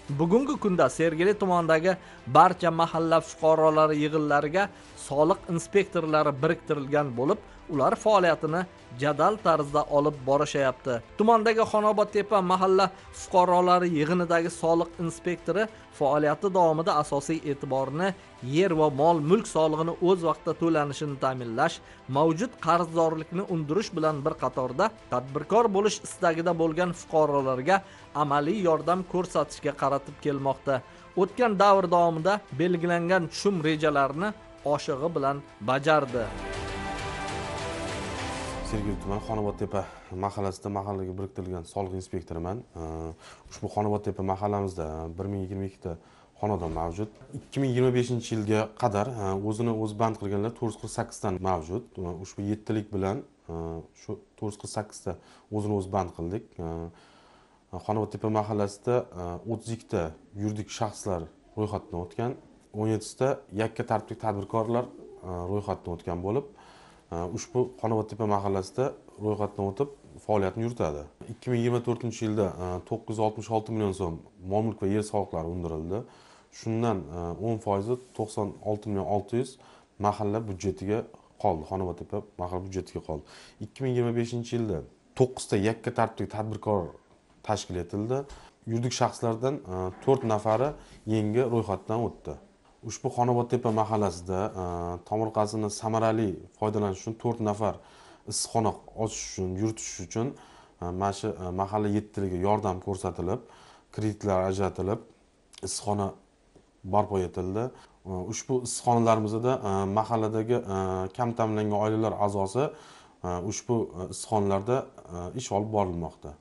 Bugungi kunda Sergeli tumanidagi barcha mahalla fuqarolari yig'inlariga soliq inspektorlari biriktirilgan bo'lib, ular faoliyatini jadal tarzda olib borishayapti. Tumandagi Xonobod tepa mahalla fuqarolari yig'inidagi soliq inspektori faoliyati davomida asosiy e'tiborni yer va mol-mulk solig'ini o'z vaqtida to'lanishini ta'minlash, mavjud qarzdorlikni undirish bilan bir qatorda tadbirkor bo'lish istagida bo'lgan fuqarolarga amaliy yordam ko'rsatishga qaratib kelmoqda. O'tgan davr davomida belgilangan tushum rejalarini oshig'i bilan bajardi. Sergeli tumani Xonobod tepa mahallasida mahallaga biriktirilgan soliq inspektoriman. Ushbu Xonobod tepa mahallamizda 1022 ta xonadon mavjud. 2025-yilga qadar o'zini o'zi band qilganlar 448 dan mavjud. Ushbu 7 lik bilan shu 448 ta o'zini o'zi band qildik. Xonobod tepa mahallasida 32 ta yuridik shaxslar ro'yxatdan o'tgan, 17 ta yakka tartibli tadbirkorlar ro'yxatdan o'tgan bo'lib, ushbu Xonobod tepa mahallasida ro'yxatdan o'tib faoliyatini yuritadi. 2024-yilda 966 million so'm mol-mulk va yer soliqlari undirildi. Shundan 10% 96 million 600 mahalla byudjetiga qoldi, Xonobod tepa mahalla byudjetiga qoldi. 2025-yilda 9 ta yakka tartibli tadbirkor tashkil etildi. Yuridik shaxslardan 4 nafari yangi ro'yxatdan o'tdi. Ushbu Xonobod tepa mahallasida tomorqasini samarali foydalanish uchun 4 nafar issiqxona ochish uchun, yuritish uchun mana shu mahalla yettiligiga yordam ko'rsatilib, kreditlar ajratilib, issiqxona barpo etildi. Ushbu issiqxonalarimizda mahalladagi kam ta'minlangan oilalar a'zosi ushbu issiqxonalarda ish olib borilmoqda.